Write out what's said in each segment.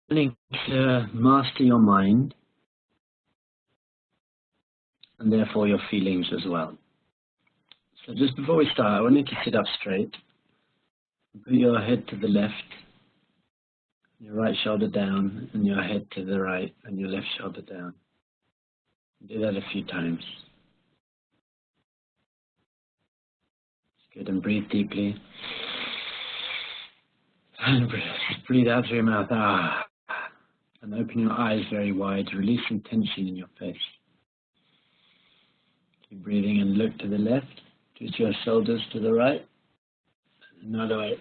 willing to master your mind and therefore your feelings as well. So just before we start, I want you to sit up straight. Put your head to the left, your right shoulder down, and your head to the right, and your left shoulder down. Do that a few times. Good, and breathe deeply. And breathe out through your mouth. And open your eyes very wide, releasing tension in your face. Keep breathing and look to the left. Twist your shoulders to the right. Another way.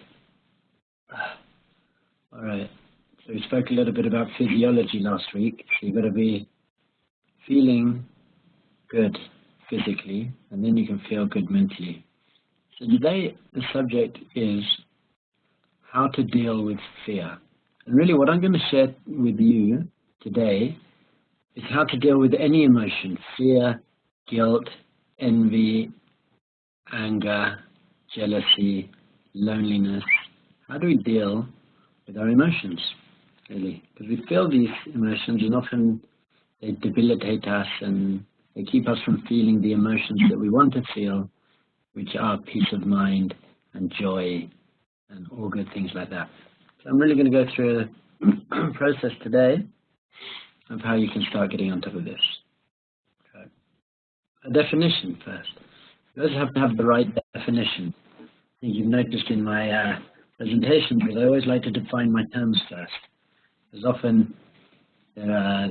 All right. So we spoke a little bit about physiology last week. So you've got to be feeling good physically, and then you can feel good mentally. So today the subject is how to deal with fear. And really what I'm going to share with you today is how to deal with any emotion: fear, guilt, envy, anger, jealousy, loneliness. How do we deal with our emotions, really? Because we feel these emotions, and often they debilitate us and they keep us from feeling the emotions that we want to feel, which are peace of mind and joy and all good things like that. So I'm really going to go through a process today of how you can start getting on top of this. Okay. A definition first. You always have to have the right definition. I think you've noticed in my presentations that I always like to define my terms first. Because often there are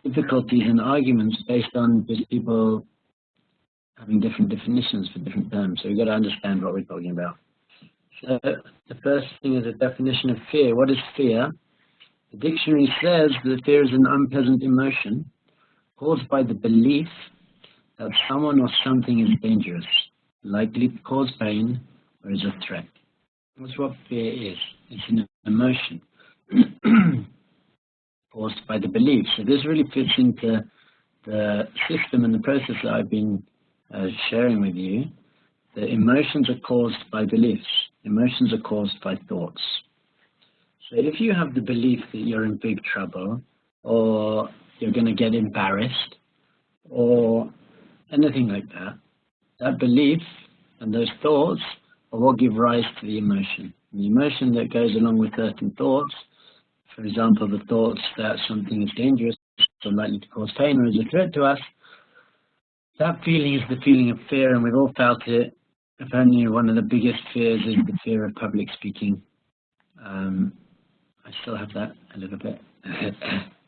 difficulties and arguments based on people having different definitions for different terms. So we've got to understand what we're talking about. So the first thing is a definition of fear. What is fear? The dictionary says that fear is an unpleasant emotion caused by the belief that someone or something is dangerous, likely to cause pain, or is a threat. That's what fear is. It's an emotion caused by the belief. So this really fits into the system and the process that I've been sharing with you. The emotions are caused by beliefs. Emotions are caused by thoughts. So if you have the belief that you're in big trouble, or you're going to get embarrassed, or anything like that, that belief and those thoughts are what give rise to the emotion. And the emotion that goes along with certain thoughts, for example, the thoughts that something is dangerous or likely to cause pain or is a threat to us, that feeling is the feeling of fear, and we've all felt it. Apparently one of the biggest fears is the fear of public speaking. I still have that a little bit,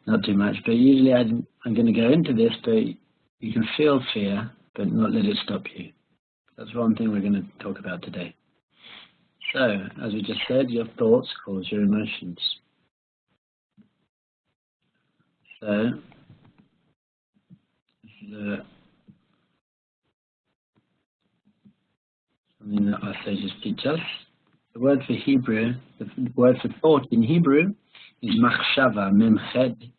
not too much, but usually I'm going to go into this, but you can feel fear, but not let it stop you. That's one thing we're going to talk about today. So, as we just said, your thoughts cause your emotions. So, this is something that our sages teach us. The word for Hebrew, the word for thought in Hebrew is machshava, memched,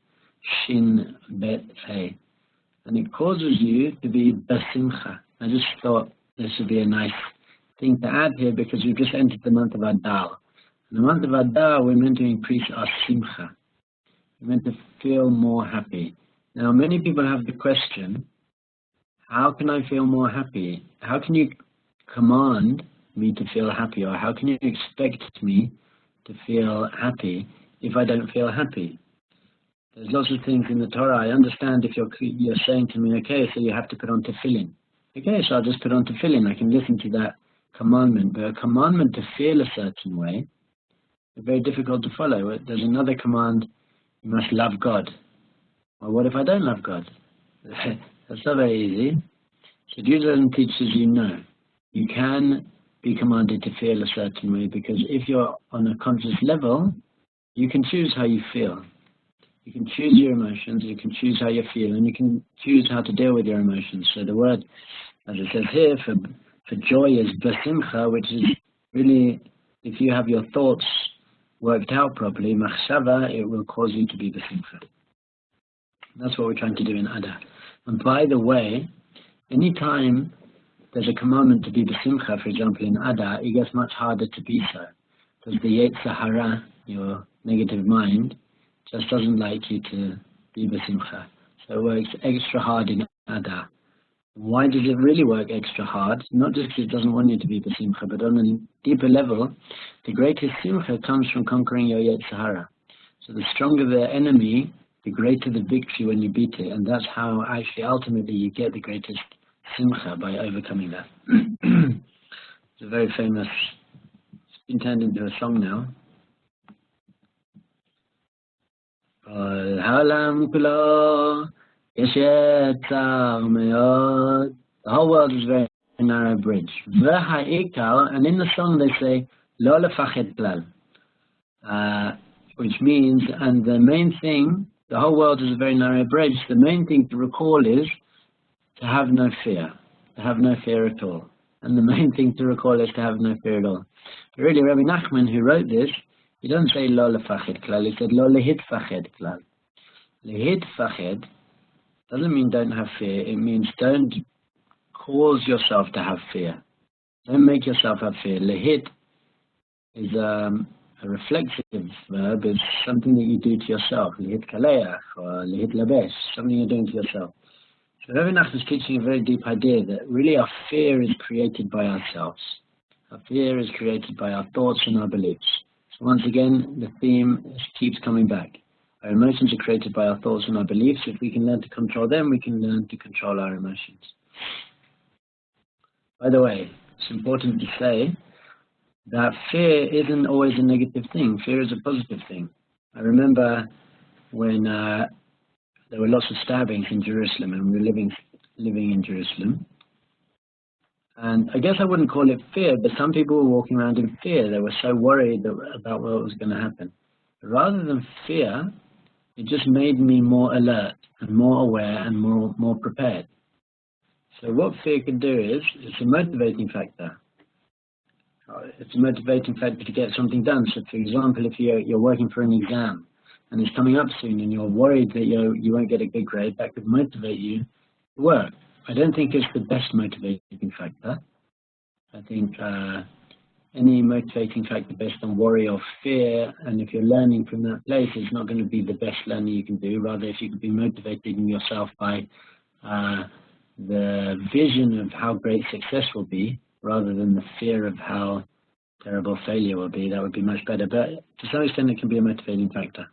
shin, bet, he. And it causes you to be basimcha. I just thought this would be a nice thing to add here because we've just entered the month of Adar. In the month of Adar, we're meant to increase our simcha. We're meant to feel more happy. Now, many people have the question, how can I feel more happy? How can you command me to feel happy, or how can you expect me to feel happy if I don't feel happy? There's lots of things in the Torah. I understand if you're saying to me, okay, so you have to put on tefillin. Okay, so I'll just put on tefillin. I can listen to that commandment. But a commandment to feel a certain way is very difficult to follow. There's another command, you must love God. Well, what if I don't love God? That's not very easy. So Judaism teaches you no. You can be commanded to feel a certain way, because if you're on a conscious level, you can choose how you feel. You can choose your emotions, you can choose how you feel, and you can choose how to deal with your emotions. So the word, as it says here, for joy is basimcha, which is really, if you have your thoughts worked out properly, machshava, it will cause you to be basimcha. That's what we're trying to do in Adar. And by the way, anytime there's a commandment to be basimcha, for example, in Adar, it gets much harder to be so. Because the Yetzer Hara, your negative mind, just doesn't like you to be besimcha. So it works extra hard in Adar. Why does it really work extra hard? Not just because it doesn't want you to be besimcha, but on a deeper level, the greatest simcha comes from conquering your Yetzer Hara. So the stronger the enemy, the greater the victory when you beat it, and that's how actually ultimately you get the greatest simcha, by overcoming that. It's a very famous, it's been turned into a song now. The whole world is a very narrow bridge. And in the song they say, Lo lefached klal, which means, and the main thing, the whole world is a very narrow bridge. The main thing to recall is to have no fear, to have no fear at all. And the main thing to recall is to have no fear at all. But really, Rabbi Nachman, who wrote this, he doesn't say Lo lefached klal, he said Lo lehitfached klal. Lehitfached doesn't mean don't have fear, it means don't cause yourself to have fear. Don't make yourself have fear. Lehit is a reflexive verb, is something that you do to yourself. Lehit kaleach or lehit labesh, something you're doing to yourself. So Rabbi Nachman is teaching a very deep idea that really our fear is created by ourselves. Our fear is created by our thoughts and our beliefs. So once again, the theme keeps coming back. Our emotions are created by our thoughts and our beliefs. If we can learn to control them, we can learn to control our emotions. By the way, it's important to say that fear isn't always a negative thing. Fear is a positive thing. I remember when there were lots of stabbings in Jerusalem, and we were living in Jerusalem. And I guess I wouldn't call it fear, but some people were walking around in fear. They were so worried about what was going to happen. But rather than fear, it just made me more alert and more aware and more prepared. So what fear can do is, it's a motivating factor. It's a motivating factor to get something done. So for example, if you're working for an exam and it's coming up soon and you're worried that you won't get a good grade, that could motivate you to work. I don't think it's the best motivating factor. I think any motivating factor based on worry or fear, and if you're learning from that place, it's not going to be the best learning you can do. Rather, if you could be motivating yourself by the vision of how great success will be, rather than the fear of how terrible failure will be, that would be much better. But to some extent, it can be a motivating factor.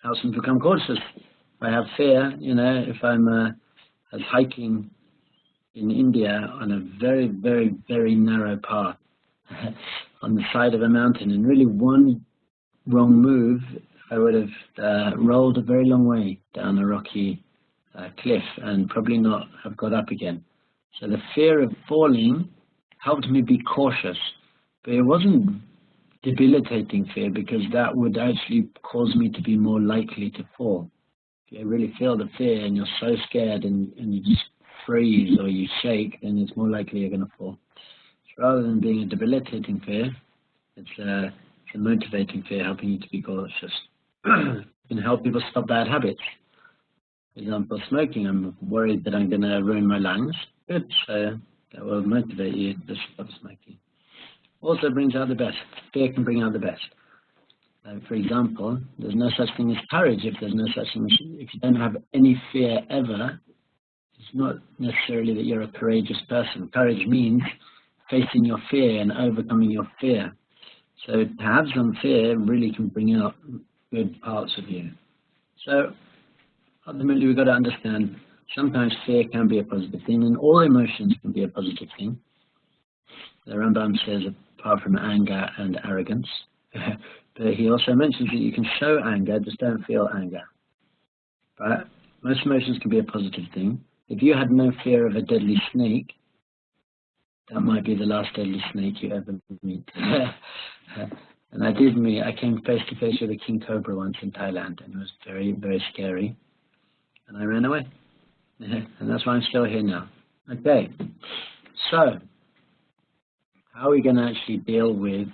Helps me become cautious. If I have fear, if I'm as hiking in India on a very, very, very narrow path on the side of a mountain, and really one wrong move, I would have rolled a very long way down a rocky cliff and probably not have got up again. So the fear of falling helped me be cautious, but it wasn't debilitating fear, because that would actually cause me to be more likely to fall. If you really feel the fear and you're so scared and you just freeze or you shake, then it's more likely you're going to fall. So rather than being a debilitating fear, it's a motivating fear, helping you to be cautious. It can help people stop bad habits. For example, smoking. I'm worried that I'm going to ruin my lungs. Good, so that will motivate you to stop smoking. Also brings out the best. Fear can bring out the best. For example, there's no such thing as courage if there's no such thing as, if you don't have any fear ever, it's not necessarily that you're a courageous person. Courage means facing your fear and overcoming your fear. So to have some fear really can bring out good parts of you. So ultimately we've got to understand sometimes fear can be a positive thing, and all emotions can be a positive thing. The Rambam says apart from anger and arrogance, but he also mentions that you can show anger, just don't feel anger. But most emotions can be a positive thing. If you had no fear of a deadly snake, that might be the last deadly snake you ever meet. And I came face to face with a king cobra once in Thailand, and it was very, very scary. And I ran away. And that's why I'm still here now. Okay, so how are we going to actually deal with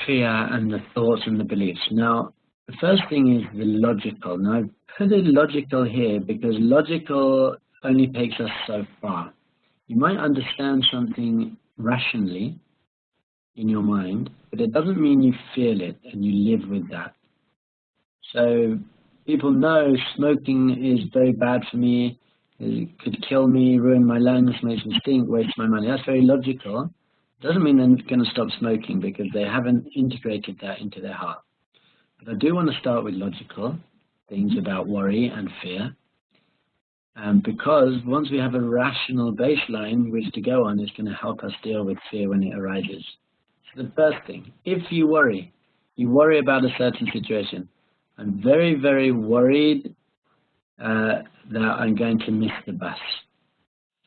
fear and the thoughts and the beliefs? Now, the first thing is the logical. Now, I've put it logical here because logical only takes us so far. You might understand something rationally in your mind, but it doesn't mean you feel it and you live with that. So people know smoking is very bad for me, it could kill me, ruin my lungs, makes me stink, waste my money. That's very logical. Doesn't mean they're going to stop smoking because they haven't integrated that into their heart. But I do want to start with logical things about worry and fear. Because once we have a rational baseline which to go on, it's going to help us deal with fear when it arises. So the first thing, if you worry about a certain situation. I'm very, very worried that I'm going to miss the bus.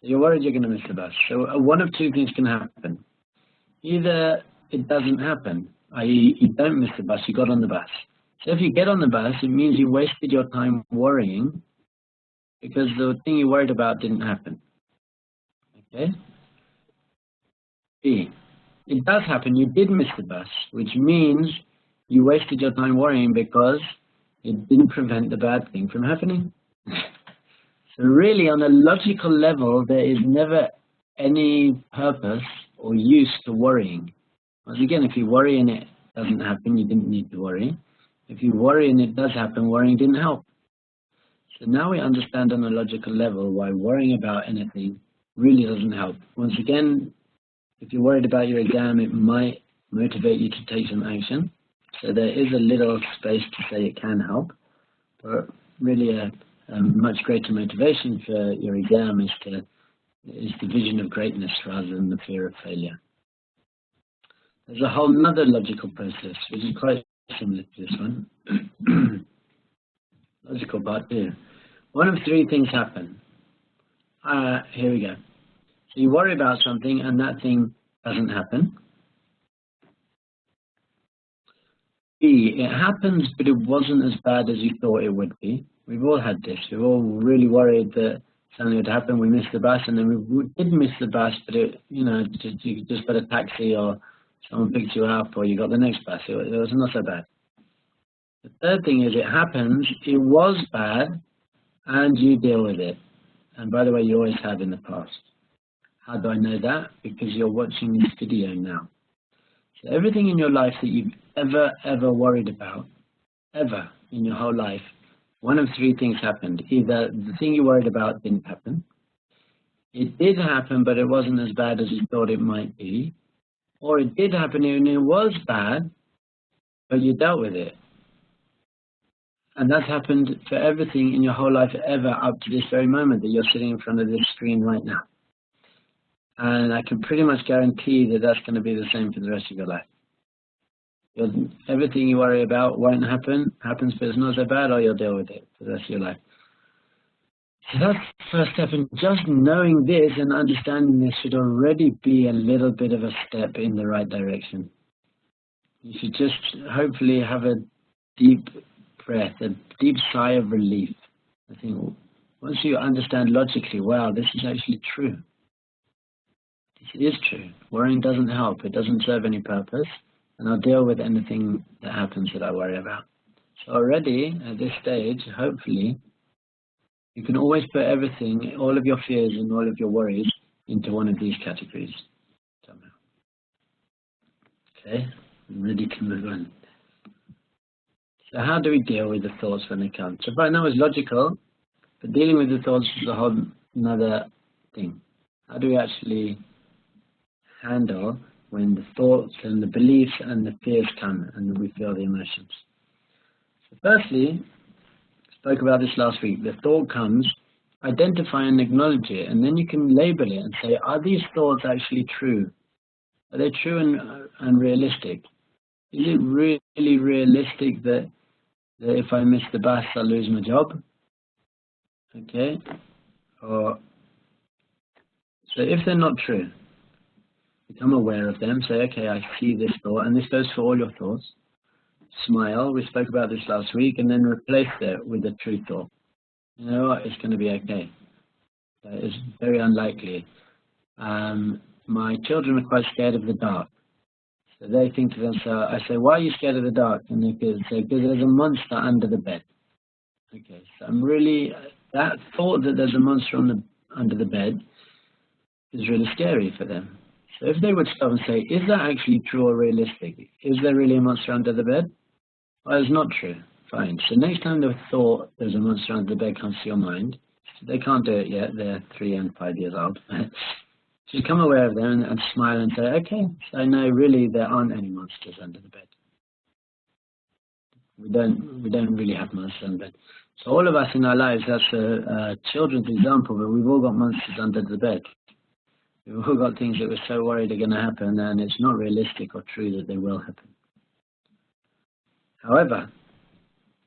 So you're worried you're going to miss the bus. So one of two things can happen. Either it doesn't happen, i.e. you don't miss the bus, you got on the bus. So if you get on the bus, it means you wasted your time worrying because the thing you worried about didn't happen. Okay? B, it does happen, you did miss the bus, which means you wasted your time worrying because it didn't prevent the bad thing from happening. So really, on a logical level, there is never any purpose or use to worrying. Once again, if you worry and it doesn't happen, you didn't need to worry. If you worry and it does happen, worrying didn't help. So now we understand on a logical level why worrying about anything really doesn't help. Once again, if you're worried about your exam, it might motivate you to take some action. So there is a little space to say it can help, but really a much greater motivation for your exam is the vision of greatness rather than the fear of failure. There's a whole other logical process which is quite similar to this one. Logical part 2. One of three things happen. Here we go. So you worry about something and that thing doesn't happen. B, it happens, but it wasn't as bad as you thought it would be. We've all had this. We've all really worried that something would happen. We missed the bus, and then we did miss the bus, but you just got a taxi, or someone picked you up, or you got the next bus. It was not so bad. The third thing is it happens. It was bad, and you deal with it. And by the way, you always have in the past. How do I know that? Because you're watching this video now. So everything in your life that you've ever worried about, ever in your whole life, one of three things happened. Either the thing you worried about didn't happen, it did happen, but it wasn't as bad as you thought it might be, or it did happen and it was bad, but you dealt with it. And that's happened for everything in your whole life ever up to this very moment that you're sitting in front of this screen right now. And I can pretty much guarantee that that's going to be the same for the rest of your life. Everything you worry about won't happen, happens but it's not so bad, or you'll deal with it for the rest of your life. So that's the first step, and just knowing this and understanding this should already be a little bit of a step in the right direction. You should just hopefully have a deep breath, a deep sigh of relief. I think once you understand logically, wow, this is actually true. This is true. Worrying doesn't help. It doesn't serve any purpose. And I'll deal with anything that happens that I worry about. So already, at this stage, hopefully, you can always put everything, all of your fears and all of your worries, into one of these categories. Somehow. Okay, I'm ready to move on. So how do we deal with the thoughts when they come? So right now it's logical, but dealing with the thoughts is a whole another thing. How do we actually handle when the thoughts and the beliefs and the fears come and we feel the emotions? So firstly, spoke about this last week, the thought comes, identify and acknowledge it, and then you can label it and say, are these thoughts actually true? Are they true and realistic? Is it really realistic that if I miss the bus, I'll lose my job? Okay? So if they're not true, become aware of them, say, okay, I see this thought, and this goes for all your thoughts. Smile, we spoke about this last week, and then replace that with a true thought. You know what, it's going to be okay. It's very unlikely. My children are quite scared of the dark. So they think to themselves, I say, why are you scared of the dark? And they could say, because there's a monster under the bed. Okay, so that thought that there's a monster under the bed is really scary for them. So if they would stop and say, is that actually true or realistic? Is there really a monster under the bed? Well, it's not true. fine. So next time the thought there's a monster under the bed comes to your mind, so they can't do it yet, they're 3 and 5 years old. So you become aware of them and smile and say, okay, so I know really there aren't any monsters under the bed. We don't really have monsters under the bed. So all of us in our lives, that's a children's example, but we've all got monsters under the bed. We've all got things that we're so worried are going to happen, and it's not realistic or true that they will happen. However,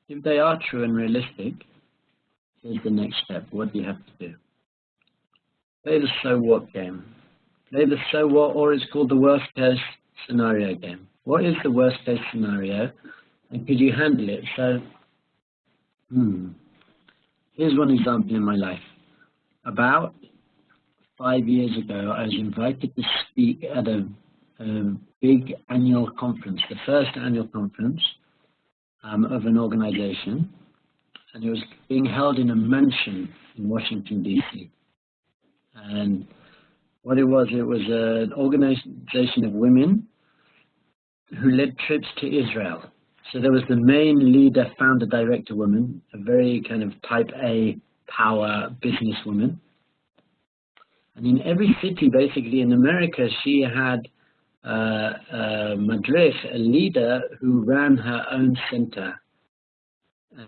if they are true and realistic, here's the next step. What do you have to do? Play the so what game. Play the so what, or it's called the worst case scenario game. What is the worst case scenario, and could you handle it? So, here's one example in my life. About 5 years ago, I was invited to speak at a big annual conference, the first annual conference of an organization, and it was being held in a mansion in Washington, D.C. And what it was an organization of women who led trips to Israel. So there was the main leader, founder, director woman, a very kind of type A power businesswoman. And in every city, basically in America, she had a madrich, a leader who ran her own center.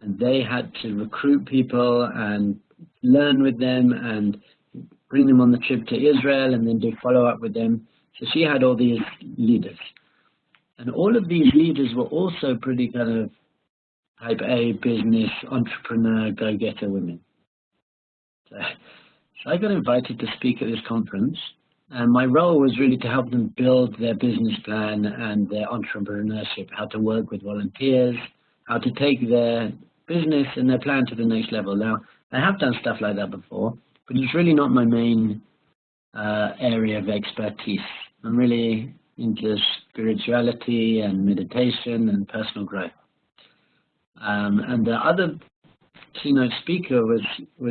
And they had to recruit people and learn with them and bring them on the trip to Israel and then do follow-up with them. So she had all these leaders. And all of these leaders were also pretty kind of type A business, entrepreneur, go-getter women. So I got invited to speak at this conference, and my role was really to help them build their business plan and their entrepreneurship, how to work with volunteers, how to take their business and their plan to the next level. Now, I have done stuff like that before, but it's really not my main area of expertise. I'm really into spirituality and meditation and personal growth. And the other keynote speaker was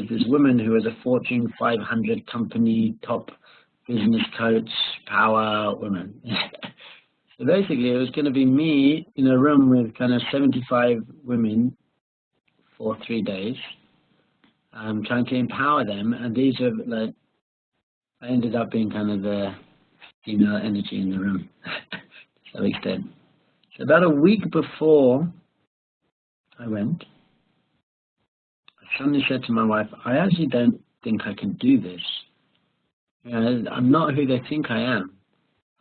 this woman who was a Fortune 500 company top business coach, power woman. So basically, it was going to be me in a room with kind of 75 women for 3 days, trying to empower them. And these are like, I ended up being kind of the female energy in the room to some extent. So about a week before I went, I suddenly said to my wife, I actually don't think I can do this. You know, I'm not who they think I am.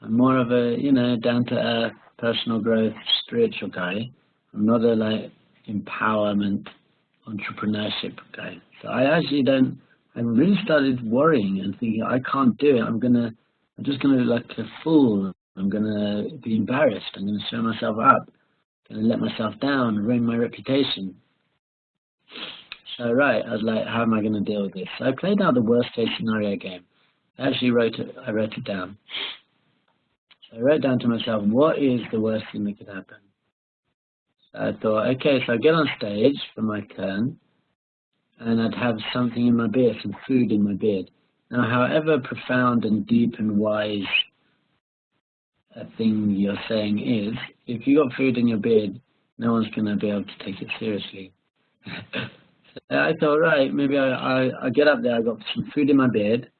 I'm more of a, down-to-earth, personal growth, spiritual guy. I'm not a, empowerment, entrepreneurship guy. So I actually don't, I really started worrying and thinking, I can't do it. I'm just going to look like a fool. I'm going to be embarrassed. I'm going to show myself up. I'm going to let myself down, ruin my reputation. So, I was like, how am I going to deal with this? So I played out the worst-case scenario game. I actually wrote it down. So I wrote down to myself, what is the worst thing that could happen? So I thought, okay, so I get on stage for my turn, and I'd have something in my beard, some food in my beard. Now, however profound and deep and wise a thing you're saying is, if you got food in your beard, no one's going to be able to take it seriously. So I thought, maybe I get up there, I got some food in my beard,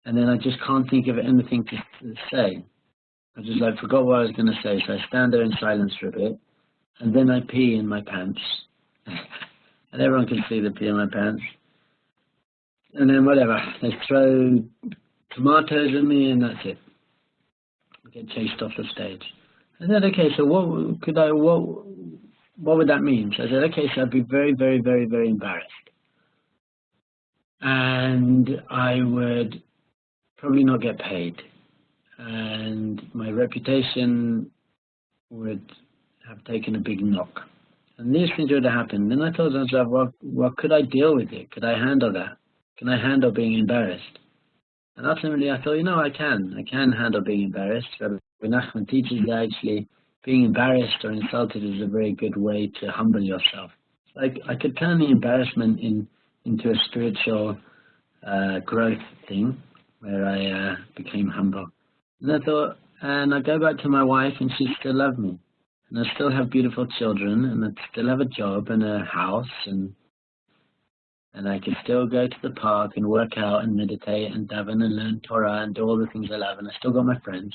and then I just can't think of anything to say. I just forgot what I was going to say, so I stand there in silence for a bit, and then I pee in my pants. And everyone can see the pee in my pants. And then whatever, they throw tomatoes at me and that's it. I get chased off the stage. I said, okay, so what would that mean? So I said, okay, so I'd be very, very, very, very embarrassed. And I would probably not get paid. And my reputation would have taken a big knock. And these things would have happened. Then I thought to myself, well, could I deal with it? Could I handle that? Can I handle being embarrassed? And ultimately I thought, I can handle being embarrassed. Rabbi Nachman teaches that actually being embarrassed or insulted is a very good way to humble yourself. I could turn the embarrassment into a spiritual growth thing where I became humble. And I thought, and I go back to my wife and she still loved me. and I still have beautiful children, and I still have a job and a house, and I can still go to the park and work out and meditate and daven and learn Torah and do all the things I love, and I still got my friends.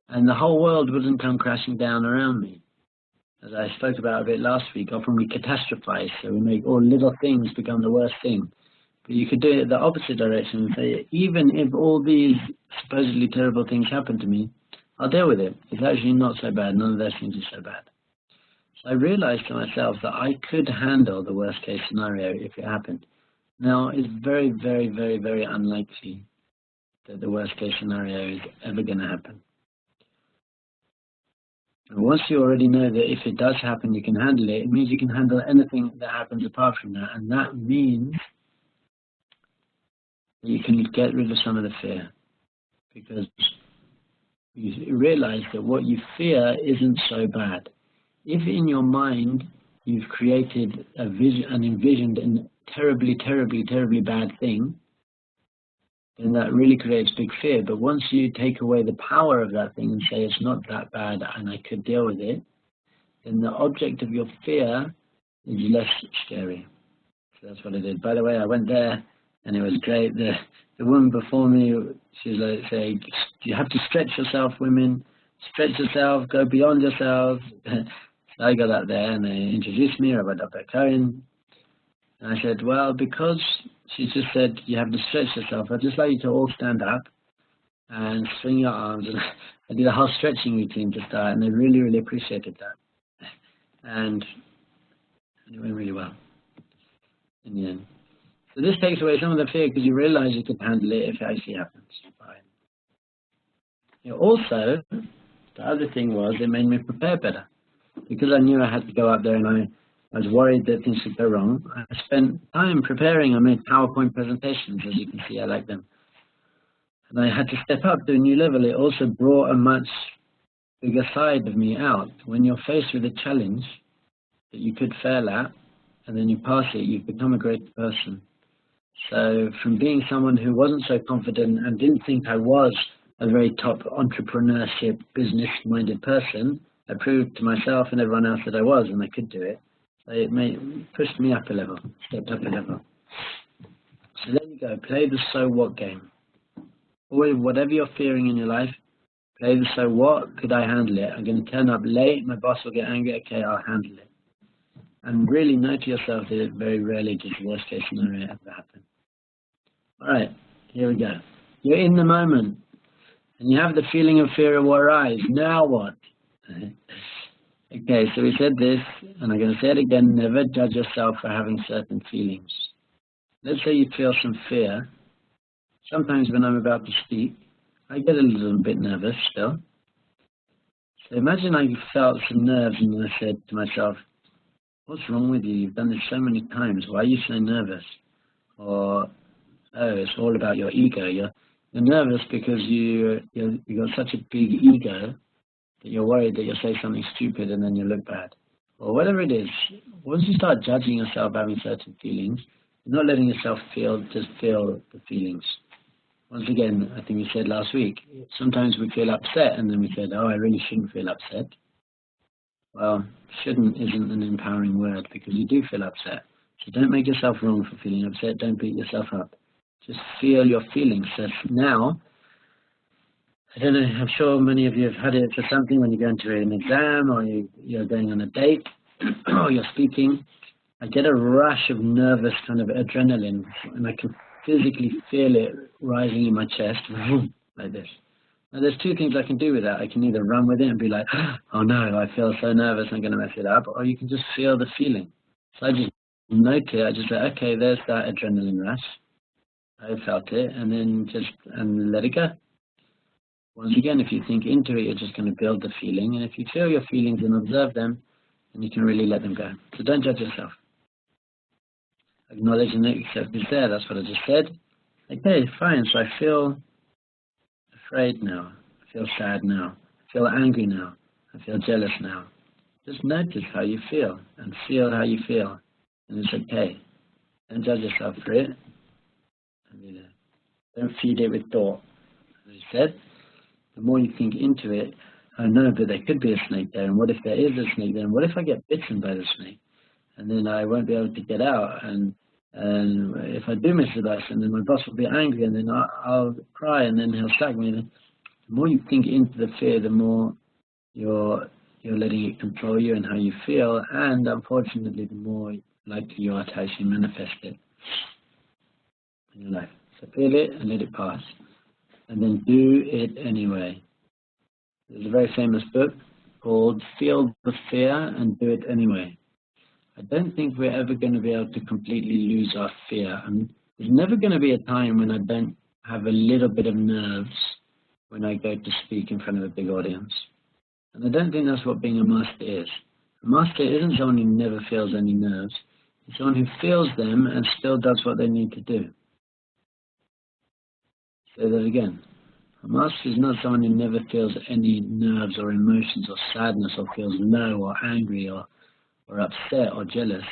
And the whole world wouldn't come crashing down around me. As I spoke about a bit last week, often we catastrophize, so we make all little things become the worst thing. But you could do it the opposite direction and say, even if all these supposedly terrible things happen to me, I'll deal with it. It's actually not so bad. None of those things are so bad. So I realized to myself that I could handle the worst case scenario if it happened. Now, it's very, very, very, very unlikely that the worst case scenario is ever going to happen. And once you already know that if it does happen, you can handle it, it means you can handle anything that happens apart from that. And that means that you can get rid of some of the fear. Because you realize that what you fear isn't so bad. If in your mind you've created a vision and envisioned a terribly, terribly, terribly bad thing, then that really creates big fear. But once you take away the power of that thing and say it's not that bad and I could deal with it, then the object of your fear is less scary. So that's what I did. By the way, I went there and it was great. The woman before me, she was like saying, you have to stretch yourself, women. Stretch yourself, go beyond yourself. So I got up there and they introduced me, Rabbi Dr. Cohen. And I said, well, because she just said you have to stretch yourself, I'd just like you to all stand up and swing your arms. And I did a whole stretching routine to start, and they really, really appreciated that. And it went really well in the end. So this takes away some of the fear because you realize you can handle it if it actually happens. Fine. You know, also, the other thing was it made me prepare better. Because I knew I had to go up there and I was worried that things would go wrong, I spent time preparing. I made PowerPoint presentations, as you can see, I like them. And I had to step up to a new level. It also brought a much bigger side of me out. When you're faced with a challenge that you could fail at, and then you pass it, you've become a great person. So from being someone who wasn't so confident and didn't think I was a very top entrepreneurship, business-minded person, I proved to myself and everyone else that I was, and I could do it. So it pushed me up a level, stepped up a level. So there you go, play the so what game. Or whatever you're fearing in your life, play the so what, could I handle it? I'm going to turn up late, my boss will get angry, okay, I'll handle it. And really know to yourself that it very rarely does the worst case scenario ever happen. Alright, here we go. You're in the moment, and you have the feeling of fear will arise. Now what? Okay, so we said this, and I'm going to say it again, never judge yourself for having certain feelings. Let's say you feel some fear. Sometimes when I'm about to speak, I get a little bit nervous still. So imagine I felt some nerves and I said to myself, what's wrong with you? You've done this so many times. Why are you so nervous? Or, oh, it's all about your ego. You're nervous because you got such a big ego that you're worried that you'll say something stupid and then you'll look bad. Or whatever it is, once you start judging yourself having certain feelings, you're not letting yourself just feel the feelings. Once again, I think we said last week, sometimes we feel upset and then we said, oh, I really shouldn't feel upset. Well, shouldn't isn't an empowering word because you do feel upset. So don't make yourself wrong for feeling upset. Don't beat yourself up. Just feel your feelings. So now, I don't know, I'm sure many of you have had it for something when you go into an exam or you're going on a date or you're speaking. I get a rush of nervous kind of adrenaline and I can physically feel it rising in my chest like this. Now there's two things I can do with that. I can either run with it and be like, oh no, I feel so nervous, I'm going to mess it up, or you can just feel the feeling. So I just note it, I just say, okay, there's that adrenaline rush. I felt it, and then and let it go. Once again, if you think into it, you're just going to build the feeling, and if you feel your feelings and observe them, then you can really let them go. So don't judge yourself. Acknowledge and accept is there, that's what I just said. Okay, fine, so I feel afraid now, I feel sad now, I feel angry now, I feel jealous now. Just notice how you feel, and feel how you feel, and it's okay. Don't judge yourself for it. Don't feed it with thought. As I said, the more you think into it, oh no, but there could be a snake there, and what if there is a snake there, and what if I get bitten by the snake, and then I won't be able to get out, and if I do miss the bus, and then my boss will be angry, and then I'll cry, and then he'll sack me. The more you think into the fear, the more you're letting it control you and how you feel, and unfortunately, the more likely you are to actually manifest it in your life. So feel it and let it pass, and then do it anyway. There's a very famous book called Feel the Fear and Do It Anyway. I don't think we're ever going to be able to completely lose our fear. And there's never going to be a time when I don't have a little bit of nerves when I go to speak in front of a big audience. And I don't think that's what being a master is. A master isn't someone who never feels any nerves. It's someone who feels them and still does what they need to do. Say that again. A master is not someone who never feels any nerves or emotions or sadness or feels low or angry or upset or jealous.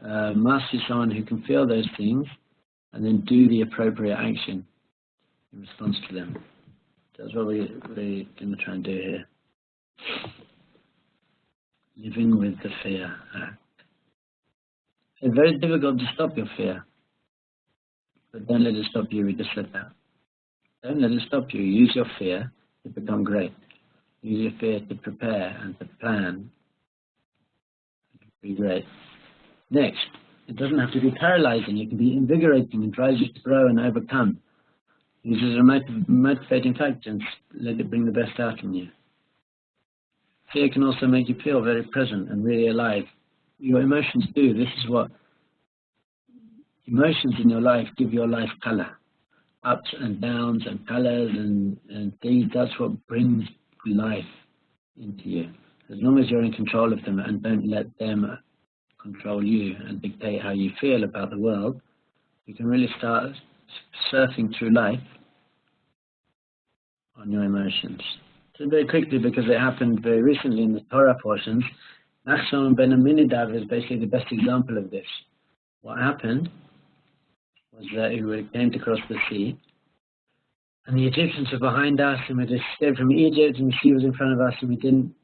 Master is someone who can feel those things and then do the appropriate action in response to them. That's what we're going to try and do here. Living with the fear act. It's very difficult to stop your fear, but don't let it stop you. We just said that. Don't let it stop you. Use your fear to become great. Use your fear to prepare and to plan. Be great. Next, it doesn't have to be paralyzing. It can be invigorating and drives you to grow and overcome. Use it as a motivating factor and let it bring the best out in you. Fear can also make you feel very present and really alive. Your emotions do. This is what emotions in your life give your life color. Ups and downs and colors and things, that's what brings life into you. As long as you're in control of them and don't let them control you and dictate how you feel about the world, you can really start surfing through life on your emotions. So very quickly, because it happened very recently in the Torah portions, Nachshon ben Aminadav is basically the best example of this. What happened was that he came to cross the sea, and the Egyptians were behind us, and we had escaped from Egypt, and the sea was in front of us, and we didn't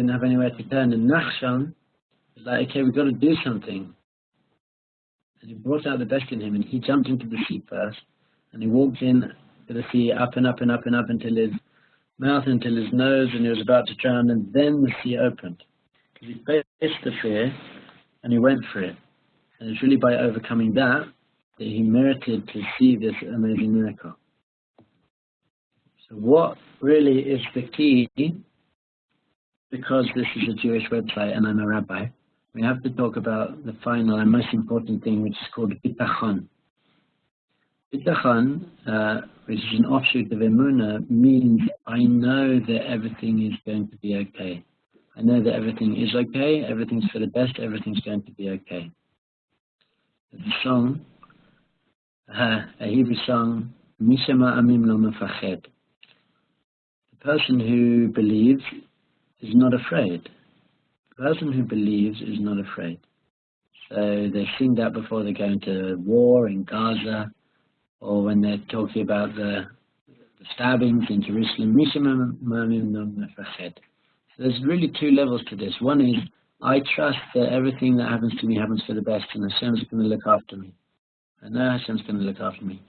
have anywhere to turn. And Nachshon was like, okay, we've got to do something. And he brought out the best in him, and he jumped into the sea first, and he walked in to the sea, up and up and up and up until his mouth, until his nose, and he was about to drown, and then the sea opened. Because he faced the fear, and he went for it. And it's really by overcoming that he merited to see this amazing miracle. So what really is the key, because this is a Jewish website and I'm a rabbi, we have to talk about the final and most important thing, which is called bitachon. Bitachon, which is an offshoot of emunah, means I know that everything is going to be okay. I know that everything is okay, everything's for the best, everything's going to be okay. There's a song, a Hebrew song, Mishama Amim Lo Mefached. The person who believes is not afraid. The person who believes is not afraid. So they sing that before they go into war in Gaza, or when they're talking about the stabbings in Jerusalem. Mishama Amim Lo Mefached. So there's really two levels to this. One is, I trust that everything that happens to me happens for the best, and Hashem's going to look after me. I know Hashem's going to look after me.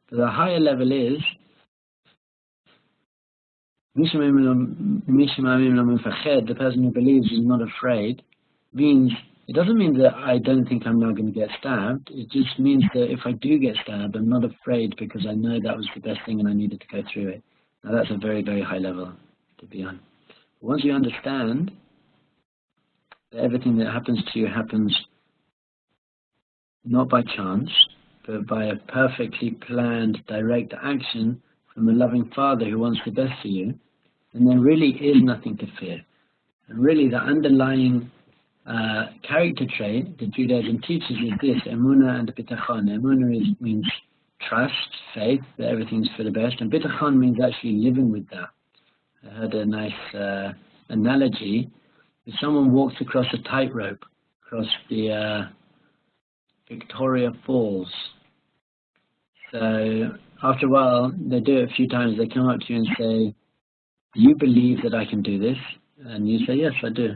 But the higher level is, the person who believes is not afraid, means, it doesn't mean that I don't think I'm now going to get stabbed. It just means that if I do get stabbed, I'm not afraid because I know that was the best thing and I needed to go through it. Now that's a very, very high level to be on. But once you understand that everything that happens to you happens not by chance, but by a perfectly planned, direct action from a loving Father who wants the best for you, then there really is nothing to fear. And really the underlying character trait that Judaism teaches is this, emunah and bitachon. Emunah means trust, faith, that everything's for the best, and bitachon means actually living with that. I heard a nice analogy. If someone walks across a tightrope, across the Victoria Falls, so after a while, they do it a few times, they come up to you and say, you believe that I can do this, and you say, yes, I do.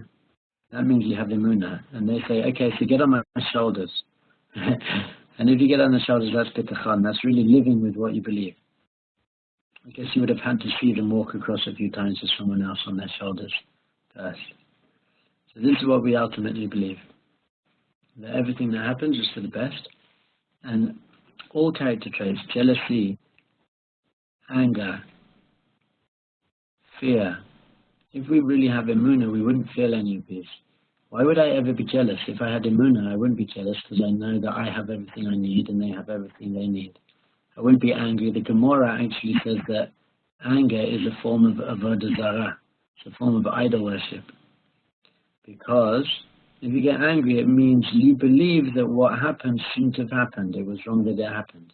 That means you have emunah. And they say, okay, so get on my shoulders. And if you get on the shoulders, that's bitachon. That's really living with what you believe. I guess you would have had to see them walk across a few times with someone else on their shoulders first. So this is what we ultimately believe. That everything that happens is for the best. And all character traits, jealousy, anger, fear. If we really have emunah, we wouldn't feel any of these. Why would I ever be jealous? If I had emunah, I wouldn't be jealous because I know that I have everything I need and they have everything they need. I wouldn't be angry. The Gemara actually says that anger is a form of avodah zarah. It's a form of idol worship. Because if you get angry, it means you believe that what happened shouldn't have happened. It was wrong that it happened.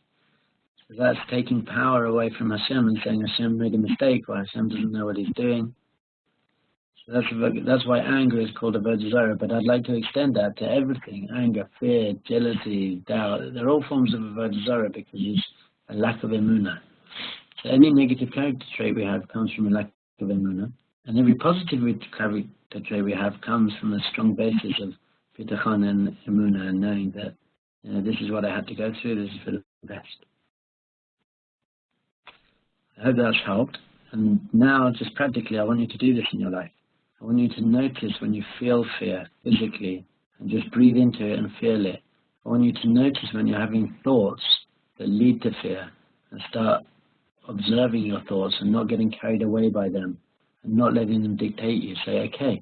So that's taking power away from Hashem and saying Hashem made a mistake or Hashem doesn't know what he's doing. So that's why anger is called avodah zarah. But I'd like to extend that to everything. Anger, fear, jealousy, doubt. They're all forms of avodah zarah because it's a lack of emunah. So any negative character trait we have comes from a lack of emunah. And every positive character trait we have comes from a strong basis of bitachon and emunah and knowing that this is what I had to go through, this is for the best. I hope that's helped. And now, just practically, I want you to do this in your life. I want you to notice when you feel fear physically and just breathe into it and feel it. I want you to notice when you're having thoughts that lead to fear and start observing your thoughts and not getting carried away by them and not letting them dictate you. Say, okay,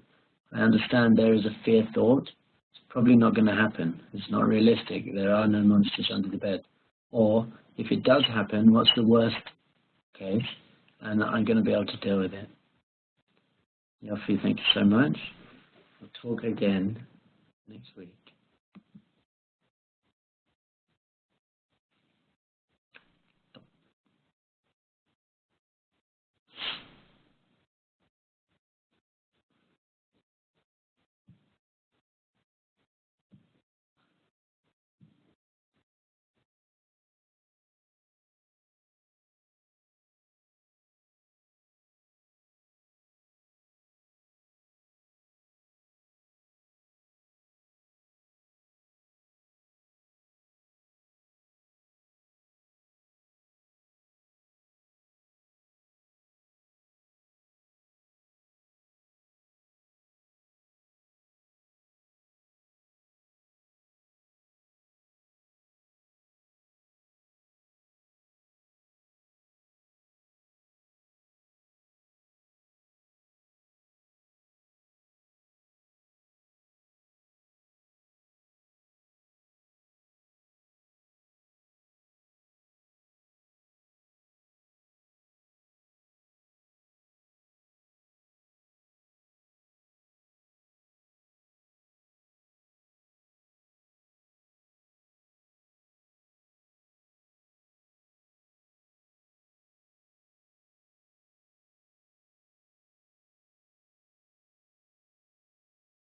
I understand there is a fear thought. It's probably not going to happen. It's not realistic. There are no monsters under the bed. Or if it does happen, what's the worst case? And I'm going to be able to deal with it. Yofi, thank you so much. We'll talk again next week.